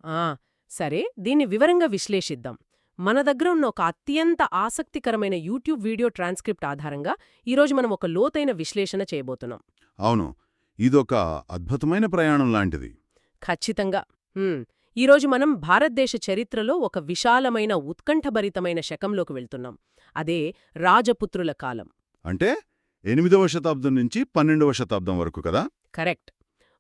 ఆ సరే, దీన్ని వివరంగా విశ్లేషిద్దాం. మన దగ్గర ఉన్న ఒక అత్యంత ఆసక్తికరమైన యూట్యూబ్ వీడియో ట్రాన్స్క్రిప్ట్ ఆధారంగా ఈరోజు మనం ఒక లోతైన విశ్లేషణ చేయబోతున్నాం. అవును, ఇదొక అద్భుతమైన ప్రయాణం లాంటిది. ఖచ్చితంగా. ఈరోజు మనం భారతదేశ చరిత్రలో ఒక విశాలమైన ఉత్కంఠభరితమైన శకంలోకి వెళ్తున్నాం. అదే రాజపుత్రుల కాలం. అంటే 8వ శతాబ్దం నుంచి 12వ శతాబ్దం వరకు కదా? కరెక్ట్.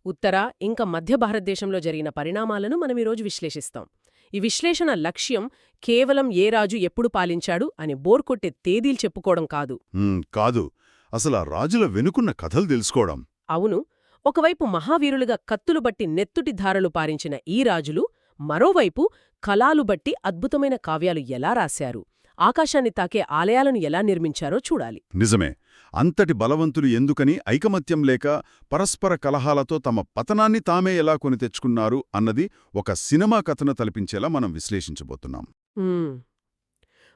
ఉత్తర ఇంకా మధ్య భారతదేశంలో జరిగిన పరిణామాలను మనం ఈరోజు విశ్లేషిస్తాం. ఈ విశ్లేషణ లక్ష్యం కేవలం ఏ రాజు ఎప్పుడు పాలించాడు అని బోర్కొట్టే తేదీలు చెప్పుకోవడం కాదు. కాదు, అసలు ఆ రాజుల వెనుకున్న కథలు తెలుసుకోవడం. అవును, ఒకవైపు మహావీరులుగా కత్తులు బట్టి నెత్తుటి ధారలు పారించిన ఈ రాజులు, మరోవైపు కళాలు బట్టి అద్భుతమైన కావ్యాలు ఎలా రాశారు, ఆకాశాన్ని తాకే ఆలయాలను ఎలా నిర్మించారో చూడాలి. నిజమే. అంతటి బలవంతులు ఎందుకని ఐకమత్యం లేక పరస్పర కలహాలతో తమ పతనాన్ని తామే ఎలా కొని తెచ్చుకున్నారు అన్నది ఒక సినిమా కథను తలపించేలా మనం విశ్లేషించబోతున్నాం.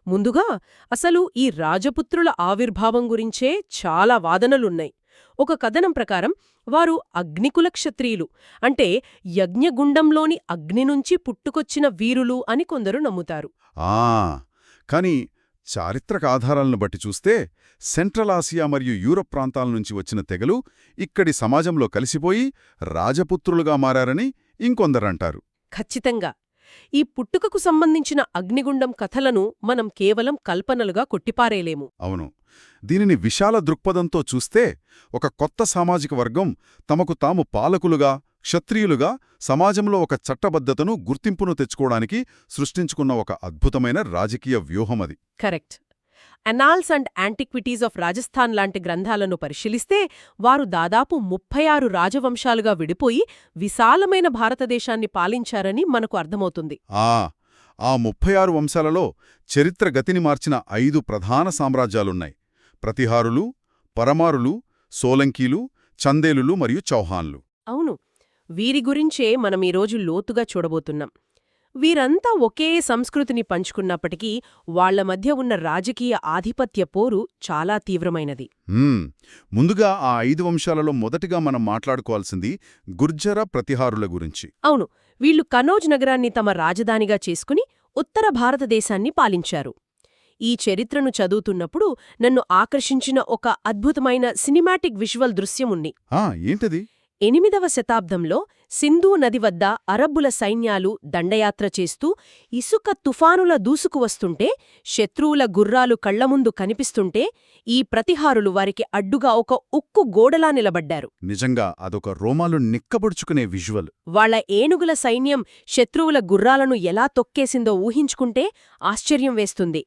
ముందుగా అసలు ఈ రాజపుత్రుల ఆవిర్భావం గురించే చాలా వాదనలున్నాయి. ఒక కథనం ప్రకారం వారు అగ్నికుల క్షత్రియులు, అంటే యజ్ఞగుండంలోని అగ్ని నుంచి పుట్టుకొచ్చిన వీరులు అని కొందరు నమ్ముతారు. కాని చారిత్రక ఆధారాలను బట్టి చూస్తే సెంట్రల్ ఆసియా మరియు యూరప్ ప్రాంతాల నుంచి వచ్చిన తెగలు ఇక్కడి సమాజంలో కలిసిపోయి రాజపుత్రులుగా మారారని ఇంకొందరంటారు. ఖచ్చితంగా. ఈ పుట్టుకకు సంబంధించిన అగ్నిగుండం కథలను మనం కేవలం కల్పనలుగా కొట్టిపారేలేము. అవును, దీనిని విశాల దృక్పథంతో చూస్తే ఒక కొత్త సామాజిక వర్గం తమకు తాము పాలకులుగా, క్షత్రియులుగా సమాజంలో ఒక చట్టబద్ధతను, గుర్తింపును తెచ్చుకోవడానికి సృష్టించుకున్న ఒక అద్భుతమైన రాజకీయ వ్యూహమది. Correct. Annals and antiquities of Rajasthan లాంటి గ్రంథాలను పరిశీలిస్తే వారు దాదాపు 36 రాజవంశాలుగా విడిపోయి విశాలమైన భారతదేశాన్ని పాలించారని మనకు అర్థమవుతుంది. ఆ 36 వంశాలలో చరిత్ర గతిని మార్చిన 5 ప్రధాన సామ్రాజ్యాలున్నాయి: ప్రతిహారులు, పరమారులు, సోలంకీలు, చందేలులు మరియు చౌహాన్లు. అవును, వీరి గురించే మనం ఈరోజు లోతుగా చూడబోతున్నాం. వీరంతా ఒకే సంస్కృతిని పంచుకున్నప్పటికీ వాళ్ల మధ్య ఉన్న రాజకీయ ఆధిపత్య పోరు చాలా తీవ్రమైనది. ముందుగా ఆ 5 వంశాలలో మొదటిగా మనం మాట్లాడుకోవాల్సింది గుర్జర ప్రతిహారుల గురించి. అవును, వీళ్లు కనౌజ్ నగరాన్ని తమ రాజధానిగా చేసుకుని ఉత్తర భారతదేశాన్ని పాలించారు. ఈ చరిత్రను చదువుతున్నప్పుడు నన్ను ఆకర్షించిన ఒక అద్భుతమైన సినిమాటిక్ విజువల్ దృశ్యముంది. ఏంటది? 8వ శతాబ్దంలో సింధూ నది వద్ద అరబ్బుల సైన్యాలు దండయాత్ర చేస్తూ ఇసుక తుఫానుల దూసుకువస్తుంటే, శత్రువుల గుర్రాలు కళ్లముందు కనిపిస్తుంటే ఈ ప్రతిహారులు వారికి అడ్డుగా ఒక ఉక్కు గోడలా నిలబడ్డారు. నిజంగా అదొక రోమాలు నిక్కబొడుచుకునే విజువల్. వాళ్ల ఏనుగుల సైన్యం శత్రువుల గుర్రాలను ఎలా తొక్కేసిందో ఊహించుకుంటే ఆశ్చర్యం వేస్తుంది.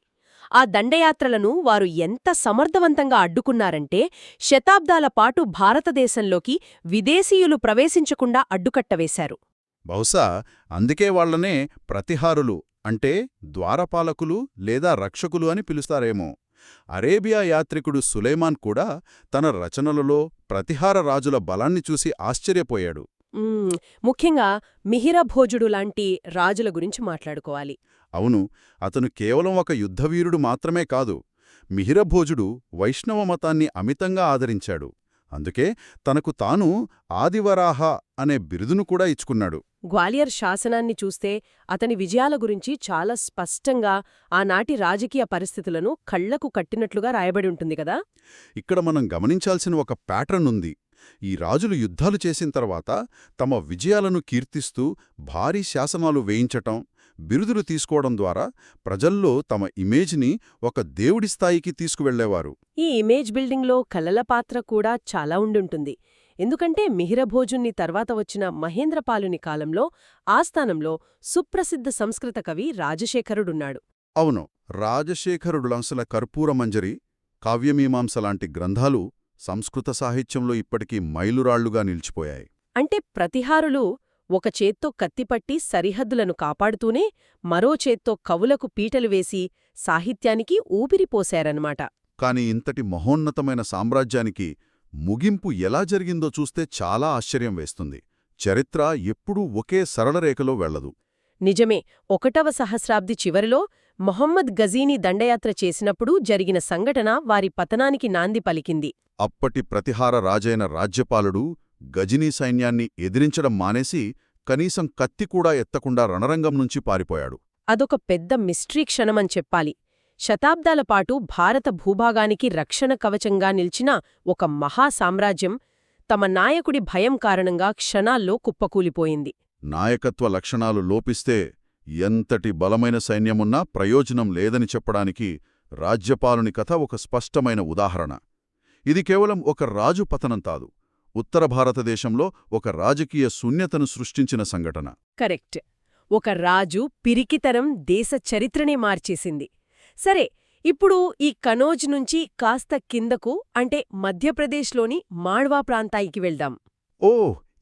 ఆ దండయాత్రలను వారు ఎంత సమర్థవంతంగా అడ్డుకున్నారంటే శతాబ్దాల పాటు భారతదేశంలోకి విదేశీయులు ప్రవేశించకుండా అడ్డుకట్టవేశారు. బహుశా అందుకే వాళ్లనే ప్రతిహారులు అంటే ద్వారపాలకులు లేదా రక్షకులు అని పిలుస్తారేమో. అరేబియా యాత్రికుడు సులైమాన్ కూడా తన రచనలలో ప్రతిహార రాజుల బలాన్ని చూసి ఆశ్చర్యపోయాడు. ముఖ్యంగా మిహిరభోజుడు లాంటి రాజుల గురించి మాట్లాడుకోవాలి. అవును, అతను కేవలం ఒక యుద్ధవీరుడు మాత్రమే కాదు. మిహిరభోజుడు వైష్ణవ మతాన్ని అమితంగా ఆదరించాడు. అందుకే తనకు తాను ఆదివరాహ అనే బిరుదును కూడా ఇచ్చుకున్నాడు. గ్వాలియర్ శాసనాన్ని చూస్తే అతని విజయాల గురించి చాలా స్పష్టంగా ఆనాటి రాజకీయ పరిస్థితులను కళ్లకు కట్టినట్లుగా రాయబడి ఉంటుంది కదా. ఇక్కడ మనం గమనించాల్సిన ఒక ప్యాటర్న్ ఉంది. ఈ రాజులు యుద్ధాలు చేసిన తర్వాత తమ విజయాలను కీర్తిస్తూ భారీ శాసనాలు వేయించటం, బిరుదులు తీసుకోవడం ద్వారా ప్రజల్లో తమ ఇమేజ్ని ఒక దేవుడి స్థాయికి తీసుకువెళ్లేవారు. ఈ ఇమేజ్ బిల్డింగ్లో కళల పాత్ర కూడా చాలా ఉండుంటుంది. ఎందుకంటే మిహిరభోజుని తర్వాత వచ్చిన మహేంద్రపాలుని కాలంలో ఆస్థానంలో సుప్రసిద్ధ సంస్కృత కవి రాజశేఖరుడున్నాడు. అవును, రాజశేఖరుడులంసల కర్పూరమంజరి, కావ్యమీమాంసలాంటి గ్రంథాలు సంస్కృత సాహిత్యంలో ఇప్పటికీ మైలురాళ్లుగా నిలిచిపోయాయి. అంటే ప్రతిహారులు ఒక చేత్తో కత్తిపట్టి సరిహద్దులను కాపాడుతూనే మరో చేత్తో కవులకు పీటలు వేసి సాహిత్యానికి ఊపిరిపోశారన్నమాట. కాని ఇంతటి మహోన్నతమైన సామ్రాజ్యానికి ముగింపు ఎలా జరిగిందో చూస్తే చాలా ఆశ్చర్యం వేస్తుంది. చరిత్ర ఎప్పుడూ ఒకే సరళరేఖలో వెళ్లదు. నిజమే. 1వ సహస్రాబ్ది చివరిలో మొహమ్మద్ గజీని దండయాత్ర చేసినప్పుడు జరిగిన సంఘటన వారి పతనానికి నాంది పలికింది. అప్పటి ప్రతిహార రాజైన రాజ్యపాలుడు గజనీ సైన్యాన్ని ఎదిరించడం మానేసి కనీసం కత్తి కూడా ఎత్తకుండా రణరంగం నుంచి పారిపోయాడు. అదొక పెద్ద మిస్టరీ క్షణమని చెప్పాలి. శతాబ్దాల పాటు భారత భూభాగానికి రక్షణ కవచంగా నిల్చిన ఒక మహా సామ్రాజ్యం తమ నాయకుడి భయం కారణంగా క్షణాల్లో కుప్పకూలిపోయింది. నాయకత్వ లక్షణాలు లోపిస్తే ఎంతటి బలమైన సైన్యమున్నా ప్రయోజనం లేదని చెప్పడానికి రాజ్యపాలుని కథ ఒక స్పష్టమైన ఉదాహరణ. ఇది కేవలం ఒక రాజు పతనం కాదు, ఉత్తర భారతదేశంలో ఒక రాజకీయ శూన్యతను సృష్టించిన సంఘటన. కరెక్ట్. ఒక రాజు పిరికితనం దేశ చరిత్రనే మార్చేసింది. సరే, ఇప్పుడు ఈ కనోజ్ నుంచి కాస్త కిందకు అంటే మధ్యప్రదేశ్లోని మాళ్వా ప్రాంతానికి వెళ్దాం. ఓ,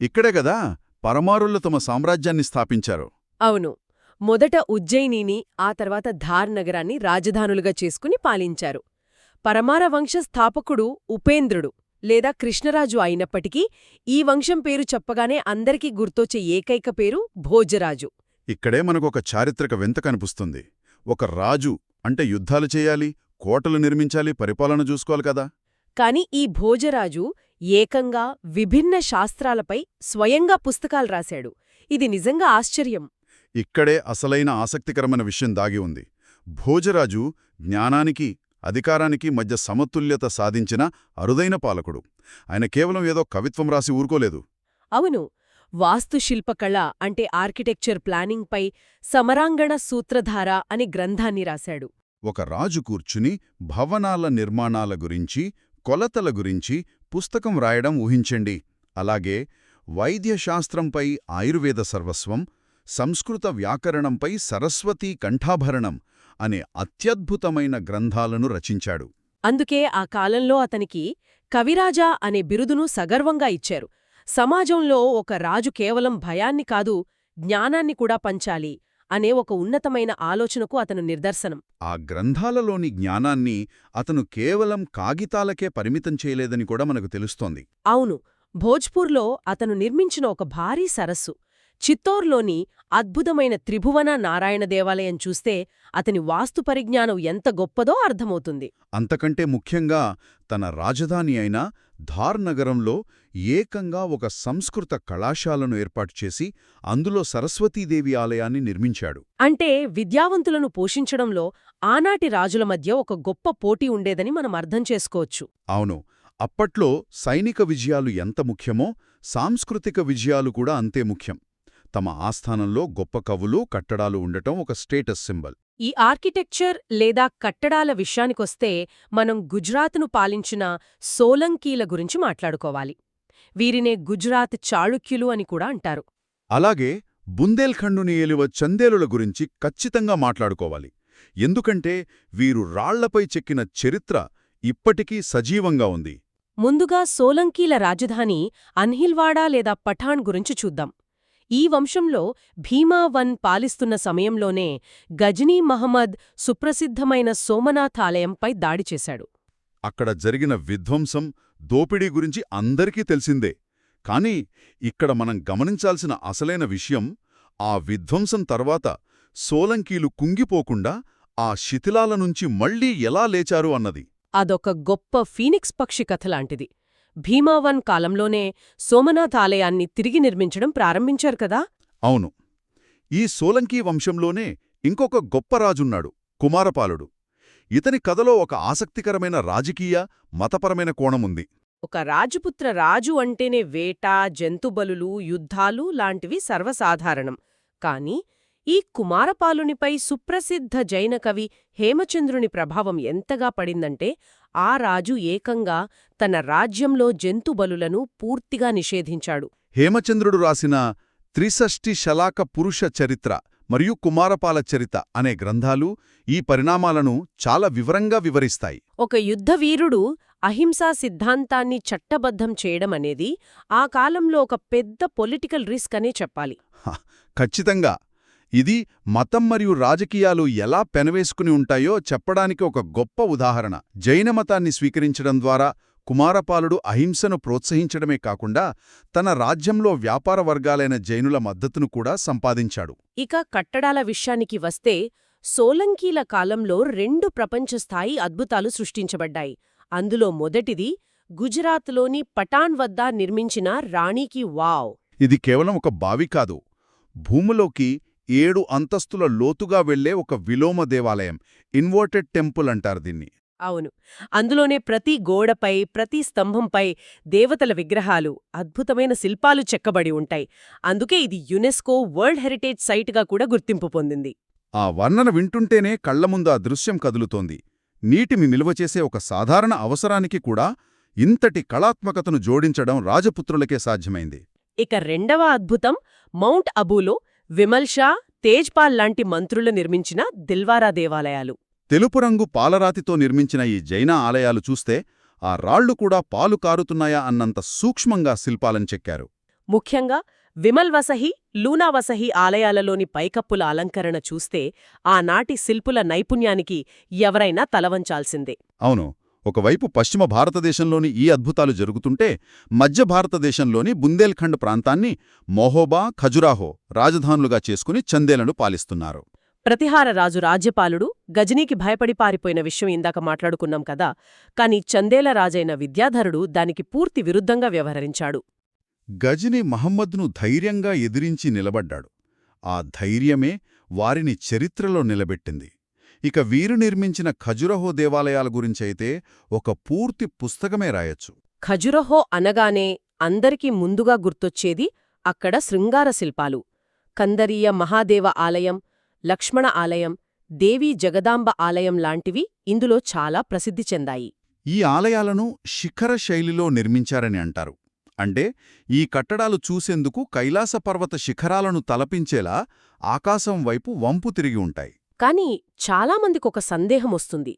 ఇక్కడే గదా పరమారులు తమ సామ్రాజ్యాన్ని స్థాపించారు. అవును. మొదట ఉజ్జయినిని, ఆ తర్వాత ధార్ నగరాన్ని రాజధానులుగా చేసుకుని పాలించారు. పరమార వంశ స్థాపకుడు ఉపేంద్రుడు లేదా కృష్ణరాజు అయినప్పటికీ ఈ వంశం పేరు చెప్పగానే అందరికీ గుర్తొచ్చే ఏకైక పేరు భోజరాజు. ఇక్కడే మనకొక చారిత్రక వింత కనిపిస్తుంది. ఒక రాజు అంటే యుద్ధాలు చేయాలి, కోటలు నిర్మించాలి, పరిపాలన చూసుకోవాలి కదా. కాని ఈ భోజరాజు ఏకంగా విభిన్న శాస్త్రాలపై స్వయంగా పుస్తకాలు రాశాడు. ఇది నిజంగా ఆశ్చర్యం. ఇక్కడే అసలైన ఆసక్తికరమైన విషయం దాగి ఉంది. భోజరాజు జ్ఞానానికి, అధికారానికి మధ్య సమతుల్యత సాధించిన అరుదైన పాలకుడు. ఆయన కేవలం ఏదో కవిత్వం రాసి ఊరుకోలేదు. అవును. వాస్తుశిల్పకళ అంటే ఆర్కిటెక్చర్ ప్లానింగ్పై సమరాంగణ సూత్రధార అని గ్రంథాన్ని రాశాడు. ఒక రాజు కూర్చుని భవనాల నిర్మాణాల గురించి, కొలతల గురించి పుస్తకం రాయడం ఊహించండి. అలాగే వైద్యశాస్త్రంపై ఆయుర్వేద సర్వస్వం, సంస్కృత వ్యాకరణంపై సరస్వతీ కంఠాభరణం అనే అత్యద్భుతమైన గ్రంథాలను రచించాడు. అందుకే ఆ కాలంలో అతనికి కవిరాజా అనే బిరుదును సగర్వంగా ఇచ్చారు. సమాజంలో ఒక రాజు కేవలం భయాన్ని కాదు, జ్ఞానాన్ని కూడా పంచాలి అనే ఒక ఉన్నతమైన ఆలోచనకు అతను నిదర్శనం. ఆ గ్రంథాలలోని జ్ఞానాన్ని అతను కేవలం కాగితాలకే పరిమితం చేయలేదని కూడా మనకు తెలుస్తోంది. అవును. భోజ్పూర్లో అతను నిర్మించిన ఒక భారీ సరస్సు, చిత్తోర్లోని అద్భుతమైన త్రిభువన నారాయణ దేవాలయం చూస్తే అతని వాస్తు పరిజ్ఞానం ఎంత గొప్పదో అర్థమవుతుంది. అంతకంటే ముఖ్యంగా తన రాజధాని అయిన ధార్ నగరంలో ఏకంగా ఒక సంస్కృత కళాశాలను ఏర్పాటు చేసి అందులో సరస్వతీదేవి ఆలయాన్ని నిర్మించాడు. అంటే విద్యావంతులను పోషించడంలో ఆనాటి రాజుల మధ్య ఒక గొప్ప పోటీ ఉండేదని మనం అర్థం చేసుకోవచ్చు. అవును, అప్పట్లో సైనిక విజయాలు ఎంత ముఖ్యమో సాంస్కృతిక విజయాలు కూడా అంతే ముఖ్యం. తమ ఆస్థానంలో గొప్ప కవులు, కట్టడాలు ఉండటం ఒక స్టేటస్ సింబల్. ఈ ఆర్కిటెక్చర్ లేదా కట్టడాల విషయానికొస్తే మనం గుజరాత్ను పాలించిన సోలంకీల గురించి మాట్లాడుకోవాలి. వీరినే గుజరాత్ చాళుక్యులు అని కూడా అంటారు. అలాగే బుందేల్ఖండుని ఏలువ చందేలుల గురించి ఖచ్చితంగా మాట్లాడుకోవాలి. ఎందుకంటే వీరు రాళ్లపై చెక్కిన చరిత్ర ఇప్పటికీ సజీవంగా ఉంది. ముందుగా సోలంకీల రాజధాని అన్హిల్వాడా లేదా పఠాణ్ గురించి చూద్దాం. ఈ వంశంలో భీమా-1 పాలిస్తున్న సమయంలోనే గజనీ మహమ్మద్ సుప్రసిద్ధమైన సోమనాథ్ ఆలయంపై దాడి చేశాడు. అక్కడ జరిగిన విధ్వంసం, దోపిడీ గురించి అందరికీ తెలిసిందే. కానీ ఇక్కడ మనం గమనించాల్సిన అసలైన విషయం, ఆ విధ్వంసం తర్వాత సోలంకీలు కుంగిపోకుండా ఆ శిథిలాల నుంచి మళ్లీ ఎలా లేచారు అన్నది. అదొక గొప్ప ఫీనిక్స్ పక్షి కథలాంటిది. భీమా-1 కాలంలోనే సోమనాథ్ ఆలయాన్ని తిరిగి నిర్మించడం ప్రారంభించారు కదా. అవును. ఈ సోలంకీ వంశంలోనే ఇంకొక గొప్ప రాజున్నాడు, కుమారపాలుడు. ఇతని కథలో ఒక ఆసక్తికరమైన రాజకీయ, మతపరమైన కోణముంది. ఒక రాజపుత్ర రాజు అంటేనే వేట, జంతుబలులు, యుద్ధాలు లాంటివి సర్వసాధారణం. కాని ఈ కుమారపాలునిపై సుప్రసిద్ధ జైన కవి హేమచంద్రుని ప్రభావం ఎంతగా పడిందంటే ఆ రాజు ఏకంగా తన రాజ్యంలో జంతుబలులను పూర్తిగా నిషేధించాడు. హేమచంద్రుడు రాసిన త్రిషష్టి శలాక పురుష చరిత్ర మరియు కుమారపాల చరిత అనే గ్రంథాలు ఈ పరిణామాలను చాలా వివరంగా వివరిస్తాయి. ఒక యుద్ధవీరుడు అహింసా సిద్ధాంతాన్ని చట్టబద్ధం చేయడమనేది ఆ కాలంలో ఒక పెద్ద పొలిటికల్ రిస్క్ అనే చెప్పాలి. ఖచ్చితంగా. ఇది మతం మరియు రాజకీయాలు ఎలా పెనవేసుకుని ఉంటాయో చెప్పడానికి ఒక గొప్ప ఉదాహరణ. జైన మతాన్ని స్వీకరించడం ద్వారా కుమారపాలుడు అహింసను ప్రోత్సహించడమే కాకుండా తన రాజ్యంలో వ్యాపార వర్గాలైన జైనుల మద్దతును కూడా సంపాదించాడు. ఇక కట్టడాల విషయానికి వస్తే సోలంకీల కాలంలో 2 ప్రపంచస్థాయి అద్భుతాలు సృష్టించబడ్డాయి. అందులో మొదటిది గుజరాత్లోని పటాన్ వద్ద నిర్మించిన రాణికి వావ్. ఇది కేవలం ఒక బావి కాదు, భూమిలోకి 7 అంతస్తుల లోతుగా వెళ్లే ఒక విలోమ దేవాలయం, ఇన్వర్టెడ్ టెంపుల్ అంటారు దీన్ని. అవును. అందులోనే ప్రతి గోడపై, ప్రతి స్తంభంపై దేవతల విగ్రహాలు, అద్భుతమైన శిల్పాలు చెక్కబడి ఉంటాయి. అందుకే ఇది యునెస్కో వరల్డ్ హెరిటేజ్ సైట్గా కూడా గుర్తింపు పొందింది. ఆ వర్ణన వింటుంటేనే కళ్లముందు ఆ దృశ్యం కదులుతోంది. నీటిని నిల్వచేసే ఒక సాధారణ అవసరానికి కూడా ఇంతటి కళాత్మకతను జోడించడం రాజపుత్రులకే సాధ్యమైంది. ఇక రెండవ అద్భుతం మౌంట్ అబూలో విమల్ షా, తేజ్పాల్ లాంటి మంత్రులు నిర్మించిన దిల్వారా దేవాలయాలు. తెలుపు రంగు పాలరాతితో నిర్మించిన ఈ జైన ఆలయాలు చూస్తే ఆ రాళ్లు కూడా పాలు కారుతున్నాయా అన్నంత సూక్ష్మంగా శిల్పాలను చెక్కారు. ముఖ్యంగా విమల్ వసహి, లూనా వసహి ఆలయాలలోని పైకప్పుల అలంకరణ చూస్తే ఆనాటి శిల్పుల నైపుణ్యానికి ఎవరైనా తలవంచాల్సిందే. అవును, ఒకవైపు పశ్చిమ భారతదేశంలోని ఈ అద్భుతాలు జరుగుతుంటే మధ్య భారతదేశంలోని బుందేల్ఖండ్ ప్రాంతాన్ని మొహోబా, ఖజురాహో రాజధానులుగా చేసుకుని చందేలను పాలిస్తున్నారు. ప్రతిహార రాజు రాజ్యపాలుడు గజనీకి భయపడి పారిపోయిన విషయం ఇందాక మాట్లాడుకున్నాం కదా, కాని చందేల రాజైన విద్యాధరుడు దానికి పూర్తి విరుద్ధంగా వ్యవహరించాడు. గజని మహమ్మద్ను ధైర్యంగా ఎదిరించి నిలబడ్డాడు. ఆ ధైర్యమే వారిని చరిత్రలో నిలబెట్టింది. ఇక వీరు నిర్మించిన ఖజురహో దేవాలయాల గురించైతే ఒక పూర్తి పుస్తకమే రాయొచ్చు. ఖజురహో అనగానే అందరికీ ముందుగా గుర్తొచ్చేది అక్కడ శృంగార శిల్పాలు. కందరీయ మహాదేవ ఆలయం, లక్ష్మణ ఆలయం, దేవీ జగదాంబ ఆలయం లాంటివి ఇందులో చాలా ప్రసిద్ధి చెందాయి. ఈ ఆలయాలను శిఖర శైలిలో నిర్మించారని అంటారు. అంటే ఈ కట్టడాలు చూసేందుకు కైలాస పర్వత శిఖరాలను తలపించేలా ఆకాశం వైపు వంపు తిరిగి ఉంటాయి. కాని చాలామందికొక సందేహమొస్తుంది.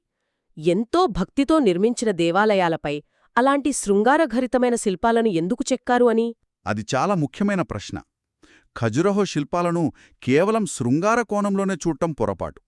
ఎంతో భక్తితో నిర్మించిన దేవాలయాలపై అలాంటి శృంగారఘరితమైన శిల్పాలను ఎందుకు చెక్కారు అని. అది చాలా ముఖ్యమైన ప్రశ్న. ఖజురహో శిల్పాలను కేవలం శృంగార కోణంలోనే చూడటం పొరపాటు.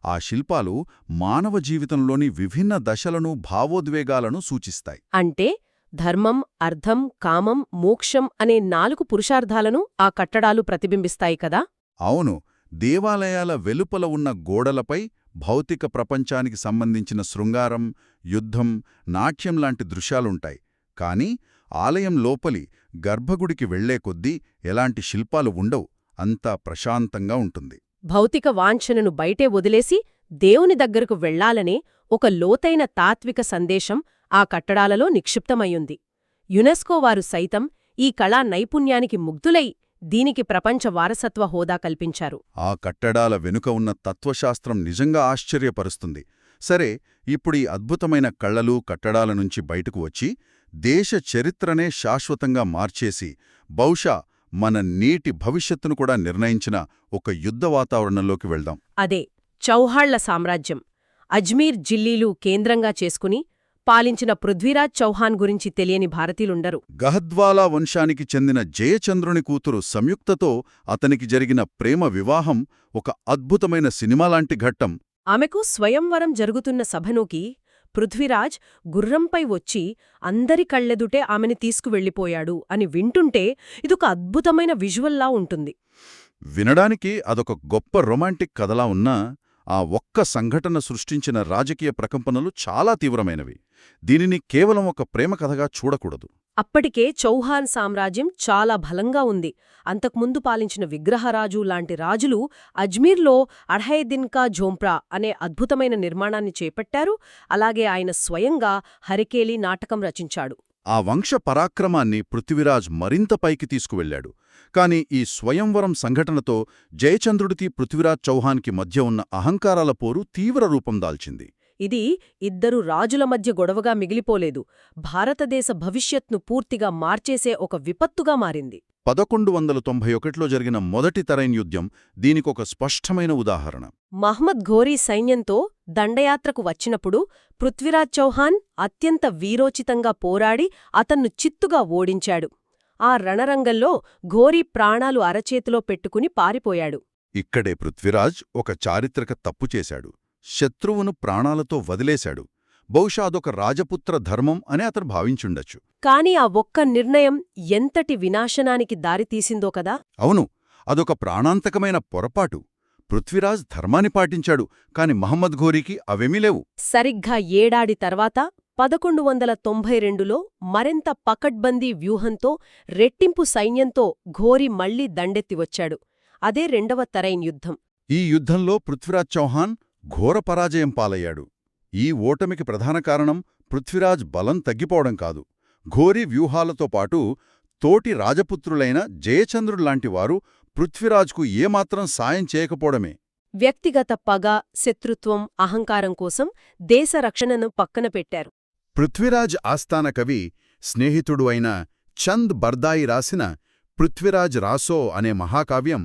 ఆ శిల్పాలు మానవ జీవితంలోని విభిన్న దశలను, భావోద్వేగాలను సూచిస్తాయి. అంటే ధర్మం, అర్థం, కామం, మోక్షం అనే 4 పురుషార్థాలను ఆ కట్టడాలు ప్రతిబింబిస్తాయి కదా. అవును, దేవాలయాల వెలుపల ఉన్న గోడలపై భౌతిక ప్రపంచానికి సంబంధించిన శృంగారం, యుద్ధం, నాట్యం లాంటి దృశ్యాలుంటాయి. కాని ఆలయం లోపలి గర్భగుడికి వెళ్లే కొద్దీ ఎలాంటి శిల్పాలు ఉండవు. అంతా ప్రశాంతంగా ఉంటుంది. భౌతిక వాంఛనను బయటే వదిలేసి దేవుని దగ్గరకు వెళ్లాలనే ఒక లోతైన తాత్విక సందేశం ఆ కట్టడాలలో నిక్షిప్తమయ్యుంది. యునెస్కో వారు సైతం ఈ కళా నైపుణ్యానికి ముగ్ధులై దీనికి ప్రపంచ వారసత్వ హోదా కల్పించారు. ఆ కట్టడాల వెనుక ఉన్న తత్వశాస్త్రం నిజంగా ఆశ్చర్యపరుస్తుంది. సరే, ఇప్పుడీ అద్భుతమైన కళలు, కట్టడాల నుంచి బయటకు వచ్చి దేశ చరిత్రనే శాశ్వతంగా మార్చేసి బహుశా మన నీటి భవిష్యత్తును కూడా నిర్ణయించిన ఒక యుద్ధ వాతావరణంలోకి వెళ్దాం. అదే చౌహాళ్ల సామ్రాజ్యం. అజ్మీర్ జిల్లీలు కేంద్రంగా చేసుకుని పాలించిన పృథ్వీరాజ్ చౌహాన్ గురించి తెలియని భారతీయులుండరు. గహద్వాలా వంశానికి చెందిన జయచంద్రుని కూతురు సంయుక్తతో అతనికి జరిగిన ప్రేమ వివాహం ఒక అద్భుతమైన సినిమాలాంటి ఘట్టం. ఆమెకు స్వయంవరం జరుగుతున్న సభనుకి పృథ్వీరాజ్ గుర్రంపై వచ్చి అందరి కళ్ళెదుటే ఆమెని తీసుకువెళ్ళిపోయాడు అని వింటుంటే ఇదొక అద్భుతమైన విజువల్లా ఉంటుంది. వినడానికి అదొక గొప్ప రొమాంటిక్ కథలా ఉన్నా ఆ ఒక్క సంఘటన సృష్టించిన రాజకీయ ప్రకంపనలు చాలా తీవ్రమైనవి. దీనిని కేవలం ఒక ప్రేమ కథగా చూడకూడదు. అప్పటికే చౌహాన్ సామ్రాజ్యం చాలా బలంగా ఉంది. అంతకుముందు పాలించిన విగ్రహరాజు లాంటి రాజులు అజ్మీర్లో అఢై దిన్ కా ఝోంప్రా అనే అద్భుతమైన నిర్మాణాన్ని చేపట్టారు. అలాగే ఆయన స్వయంగా హరికేలి నాటకం రచించాడు. ఆ వంశ పరాక్రమాన్ని పృథ్వీరాజ్ మరింత పైకి తీసుకువెళ్లాడు. కాని ఈ స్వయంవరం సంఘటనతో జయచంద్రుడికి పృథ్వీరాజ్ చౌహాన్కి మధ్య ఉన్న అహంకారాల పోరు తీవ్ర రూపం దాల్చింది. ఇది ఇద్దరు రాజుల మధ్య గొడవగా మిగిలిపోలేదు. భారతదేశ భవిష్యత్ను పూర్తిగా మార్చేసే ఒక విపత్తుగా మారింది. 1191లో జరిగిన మొదటి తరైన్ యుద్ధం దీనికొక స్పష్టమైన ఉదాహరణ. మహ్మద్ ఘోరీ సైన్యంతో దండయాత్రకు వచ్చినప్పుడు పృథ్వీరాజ్ చౌహాన్ అత్యంత వీరోచితంగా పోరాడి అతన్ను చిత్తుగా ఓడించాడు. ఆ రణరంగంలో ఘోరీ ప్రాణాలు అరచేతిలో పెట్టుకుని పారిపోయాడు. ఇక్కడే పృథ్వీరాజ్ ఒక చారిత్రక తప్పు చేశాడు. శత్రువును ప్రాణాలతో వదిలేశాడు. బహుశా అదొక రాజపుత్ర ధర్మం అని అతను భావించుండొచ్చు. కాని ఆ ఒక్క నిర్ణయం ఎంతటి వినాశనానికి దారితీసిందో కదా. అవును, అదొక ప్రాణాంతకమైన పొరపాటు. పృథ్వీరాజ్ ధర్మాన్ని పాటించాడు, కాని మహమ్మద్ ఘోరీకి అవేమీ లేవు. సరిగ్గా ఏడాది తర్వాత 1192లో మరింత పకడ్బందీ వ్యూహంతో రెట్టింపు సైన్యంతో ఘోరీ మళ్లీ దండెత్తివచ్చాడు. అదే రెండవ తరైన్ యుద్ధం. ఈ యుద్ధంలో పృథ్వీరాజ్ చౌహాన్ ఘోర పరాజయం పాలయ్యాడు. ఈ ఓటమికి ప్రధాన కారణం పృథ్వీరాజ్ బలం తగ్గిపోవడం కాదు, ఘోరీ వ్యూహాలతో పాటు తోటి రాజపుత్రులైన జయచంద్రుల్లాంటి వారు పృథ్వీరాజ్కు ఏమాత్రం సాయం చేయకపోవడమే. వ్యక్తిగత పగ, శత్రుత్వం, అహంకారం కోసం దేశ రక్షణను పక్కన పెట్టారు. పృథ్వీరాజ్ ఆస్థాన కవి, స్నేహితుడు అయిన చంద్ బర్దాయి రాసిన పృథ్వీరాజ్ రాసో అనే మహాకావ్యం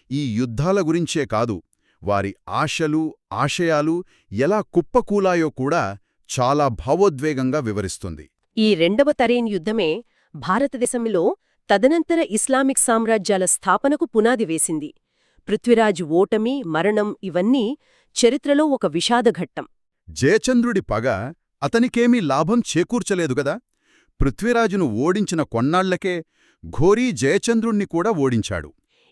ఈ యుద్ధాల గురించే కాదు, వారి ఆశలు, ఆశయాలు ఎలా కుప్పకూలాయో కూడా చాలా భావోద్వేగంగా వివరిస్తుంది. ఈ రెండవ తరైన్ యుద్ధమే భారతదేశంలో తదనంతర ఇస్లామిక్ సామ్రాజ్యాల స్థాపనకు పునాది వేసింది. పృథ్వీరాజ్ ఓటమి, మరణం ఇవన్నీ చరిత్రలో ఒక విషాదఘట్టం. జయచంద్రుడి పగ అతనికేమీ లాభం చేకూర్చలేదుగదా. పృథ్వీరాజును ఓడించిన కొన్నాళ్లకే ఘోరీ జయచంద్రుణ్ణి కూడా ఓడించాడు.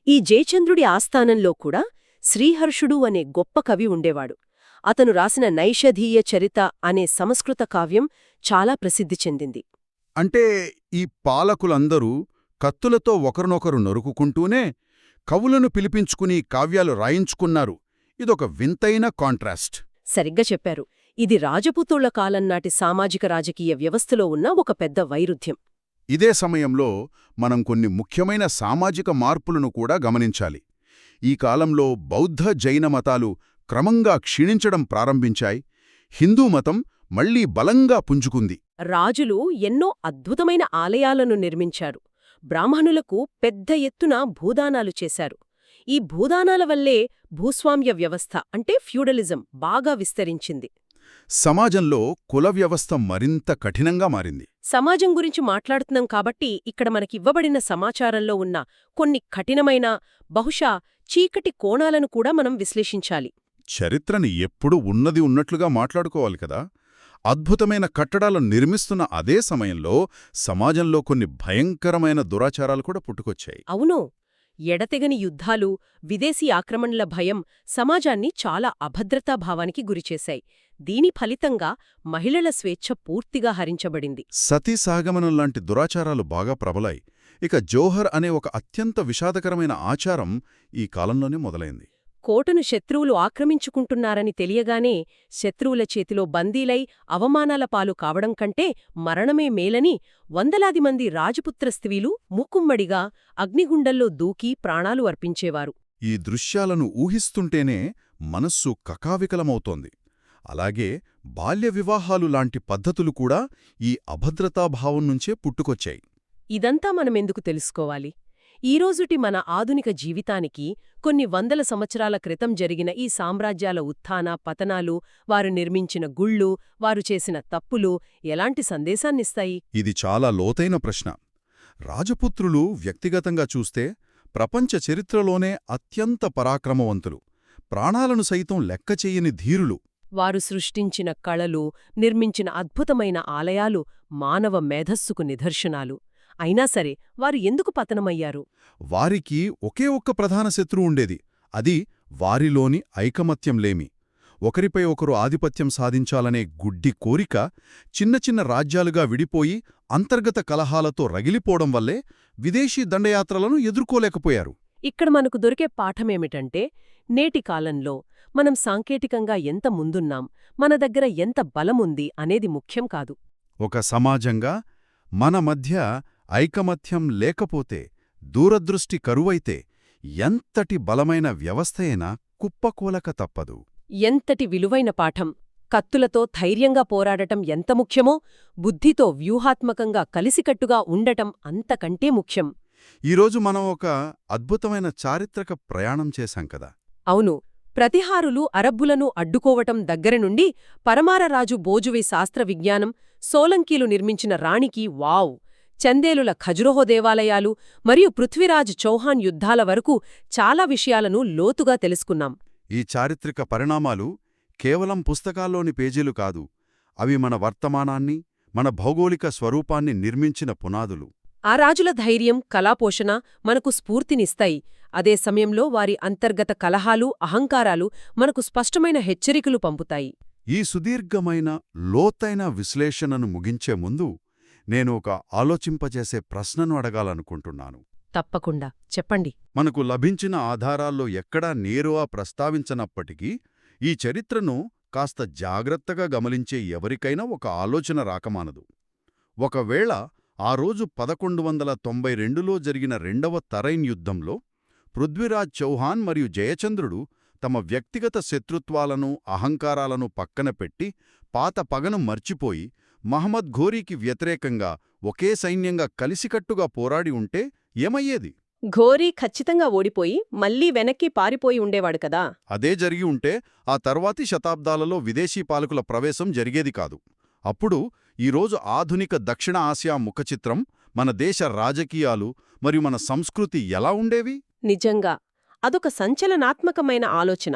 ఈ జయచంద్రుడి ఆస్థానంలో కూడా శ్రీహర్షుడు అనే గొప్ప కవి ఉండేవాడు. అతను రాసిన నైషధీయ చరిత అనే సంస్కృత కావ్యం చాలా ప్రసిద్ధి చెందింది. అంటే ఈ పాలకులందరూ కత్తులతో ఒకరినొకరు నరుకుకుంటూనే కవులను పిలిపించుకుని కావ్యాలు రాయించుకున్నారు. ఇదొక వింతైన కాంట్రాస్ట్. సరిగ్గా చెప్పారు. ఇది రాజపుతుళ్ల కాలంనాటి సామాజిక రాజకీయ వ్యవస్థలో ఉన్న ఒక పెద్ద వైరుధ్యం. ఇదే సమయంలో మనం కొన్ని ముఖ్యమైన సామాజిక మార్పులను కూడా గమనించాలి. ఈ కాలంలో బౌద్ధ, జైన మతాలు క్రమంగా క్షీణించడం ప్రారంభించాయి. హిందూ మతం మళ్లీ బలంగా పుంజుకుంది. రాజులు ఎన్నో అద్భుతమైన ఆలయాలను నిర్మించారు. బ్రాహ్మణులకు పెద్ద ఎత్తున భూదానాలు చేశారు. ఈ భూదానాల వల్లే భూస్వామ్య వ్యవస్థ అంటే ఫ్యూడలిజం బాగా విస్తరించింది. సమాజంలో కుల వ్యవస్థ మరింత కఠినంగా మారింది. సమాజం గురించి మాట్లాడుతున్నాం కాబట్టి ఇక్కడ మనకివ్వబడిన సమాచారంలో ఉన్న కొన్ని కఠినమైన, బహుశా చీకటి కోణాలను కూడా మనం విశ్లేషించాలి. చరిత్రని ఎప్పుడూ ఉన్నది ఉన్నట్లుగా మాట్లాడుకోవాలి కదా. అద్భుతమైన కట్టడాలను నిర్మిస్తున్న అదే సమయంలో సమాజంలో కొన్ని భయంకరమైన దురాచారాలు కూడా పుట్టుకొచ్చాయి. అవును, ఎడతెగని యుద్ధాలు, విదేశీ ఆక్రమణల భయం సమాజాన్ని చాలా అభద్రతాభావానికి గురిచేశాయి. దీని ఫలితంగా మహిళల స్వేచ్ఛ పూర్తిగా హరించబడింది. సతీ సహగమనం లాంటి దురాచారాలు బాగా ప్రబలాయి. ఇక జోహర్ అనే ఒక అత్యంత విషాదకరమైన ఆచారం ఈ కాలంలోనే మొదలైంది. కోటను శత్రువులు ఆక్రమించుకుంటున్నారని తెలియగానే శత్రువుల చేతిలో బందీలై అవమానాల పాలు కావడం కంటే మరణమే మేలని వందలాది మంది రాజపుత్ర స్త్రీలు ముక్కుమ్మడిగా అగ్నిగుండల్లో దూకి ప్రాణాలు అర్పించేవారు. ఈ దృశ్యాలను ఊహిస్తుంటేనే మనస్సు కకావికలమవుతోంది. అలాగే బాల్య వివాహాలు లాంటి పద్ధతులు కూడా ఈ అభద్రతాభావం నుంచే పుట్టుకొచ్చాయి. ఇదంతా మనమెందుకు తెలుసుకోవాలి? ఈరోజుటి మన ఆధునిక జీవితానికి కొన్ని వందల సంవత్సరాల క్రితం జరిగిన ఈ సామ్రాజ్యాల ఉత్థాన పతనాలు, వారు నిర్మించిన గుళ్ళు, వారు చేసిన తప్పులు ఎలాంటి సందేశాన్నిస్తాయి? ఇది చాలా లోతైన ప్రశ్న. రాజపుత్రులు వ్యక్తిగతంగా చూస్తే ప్రపంచ చరిత్రలోనే అత్యంత పరాక్రమవంతులు, ప్రాణాలను సైతం లెక్కచెయ్యని ధీరులు. వారు సృష్టించిన కళలు, నిర్మించిన అద్భుతమైన ఆలయాలు మానవ మేధస్సుకు నిదర్శనాలు. అయినా సరే వారు ఎందుకు పతనమయ్యారు? వారికి ఒకే ఒక్క ప్రధాన శత్రువు ఉండేది. అది వారిలోని ఐకమత్యంలేమి. ఒకరిపై ఒకరు ఆధిపత్యం సాధించాలనే గుడ్డి కోరిక చిన్న చిన్న రాజ్యాలుగా విడిపోయి అంతర్గత కలహాలతో రగిలిపోవడం వల్లే విదేశీ దండయాత్రలను ఎదుర్కోలేకపోయారు. ఇక్కడ మనకు దొరికే పాఠమేమిటంటే, నేటి కాలంలో మనం సాంకేతికంగా ఎంత ముందున్నాం, మన దగ్గర ఎంత బలముంది అనేది ముఖ్యం కాదు. ఒక సమాజంగా మన మధ్య ఐకమత్యం లేకపోతే, దూరదృష్టి కరువైతే ఎంతటి బలమైన వ్యవస్థయైనా కుప్పకూలక తప్పదు. ఎంతటి విలువైన పాఠం! కత్తులతో ధైర్యంగా పోరాడటం ఎంత ముఖ్యమో, బుద్ధితో వ్యూహాత్మకంగా కలిసికట్టుగా ఉండటం అంతకంటే ముఖ్యం. ఈరోజు మనం ఒక అద్భుతమైన చారిత్రక ప్రయాణం చేశాం కదా. అవును, ప్రతిహారులు అరబ్బులను అడ్డుకోవటం దగ్గరనుండి పరమారరాజు బోజువి శాస్త్ర విజ్ఞానం, సోలంకీలు నిర్మించిన రాణికి వావ్, చందేలుల ఖజురహో దేవాలయాలు మరియు పృథ్వీరాజ్ చౌహాన్ యుద్ధాల వరకు చాలా విషయాలను లోతుగా తెలుసుకున్నాం. ఈ చారిత్రక పరిణామాలు కేవలం పుస్తకాల్లోని పేజీలు కాదు, అవి మన వర్తమానాన్ని, మన భౌగోళిక స్వరూపాన్ని నిర్మించిన పునాదులు. ఆ రాజుల ధైర్యం, కళాపోషణ మనకు స్ఫూర్తినిస్తాయి. అదే సమయంలో వారి అంతర్గత కలహాలు, అహంకారాలు మనకు స్పష్టమైన హెచ్చరికలు పంపుతాయి. ఈ సుదీర్ఘమైన, లోతైన విశ్లేషణను ముగించే ముందు నేను ఒక ఆలోచింపజేసే ప్రశ్నను అడగాలనుకుంటున్నాను. తప్పకుండా చెప్పండి. మనకు లభించిన ఆధారాల్లో ఎక్కడా నేరుగా ప్రస్తావించనప్పటికీ ఈ చరిత్రను కాస్త జాగ్రత్తగా గమనించే ఎవరికైనా ఒక ఆలోచన రాకమానదు. ఒకవేళ ఆ రోజు 1192లో జరిగిన రెండవ తరైన్ యుద్ధంలో పృథ్వీరాజ్ చౌహాన్ మరియు జయచంద్రుడు తమ వ్యక్తిగత శత్రుత్వాలను అహంకారాలను పక్కన పెట్టి పాత పగను మర్చిపోయి మహమ్మద్ ఘోరీకి వ్యతిరేకంగా ఒకే సైన్యంగా కలిసికట్టుగా పోరాడి ఉంటే ఏమయ్యేది? ఘోరీ ఖచ్చితంగా ఓడిపోయి మళ్లీ వెనక్కి పారిపోయి ఉండేవాడు కదా. అదే జరిగి ఉంటే ఆ తర్వాతి శతాబ్దాలలో విదేశీ పాలకుల ప్రవేశం జరిగేది కాదు. అప్పుడు ఈరోజు ఆధునిక దక్షిణ ఆసియా ముఖచిత్రం, మన దేశ రాజకీయాలు మరియు మన సంస్కృతి ఎలా ఉండేవి? నిజంగా అదొక సంచలనాత్మకమైన ఆలోచన.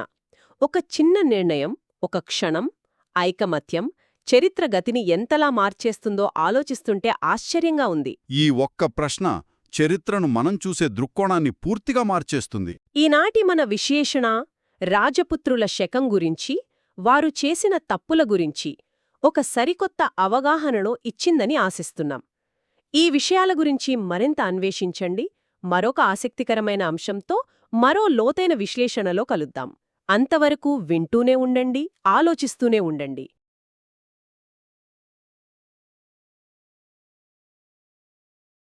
ఒక చిన్న నిర్ణయం, ఒక క్షణం, ఐకమత్యం చరిత్ర గతిని ఎంతలా మార్చేస్తుందో ఆలోచిస్తుంటే ఆశ్చర్యంగా ఉంది. ఈ ఒక్క ప్రశ్న చరిత్రను మనం చూసే దృక్కోణాన్ని పూర్తిగా మార్చేస్తుంది. ఈనాటి మన విశ్లేషణ రాజపుత్రుల శకం గురించి, వారు చేసిన తప్పుల గురించి ఒక సరికొత్త అవగాహనను ఇచ్చిందని ఆశిస్తున్నాం. ఈ విషయాల గురించి మరింత అన్వేషించండి. మరొక ఆసక్తికరమైన అంశంతో మరో లోతైన విశ్లేషణలో కలుద్దాం. అంతవరకు వింటూనే ఉండండి, ఆలోచిస్తూనే ఉండండి.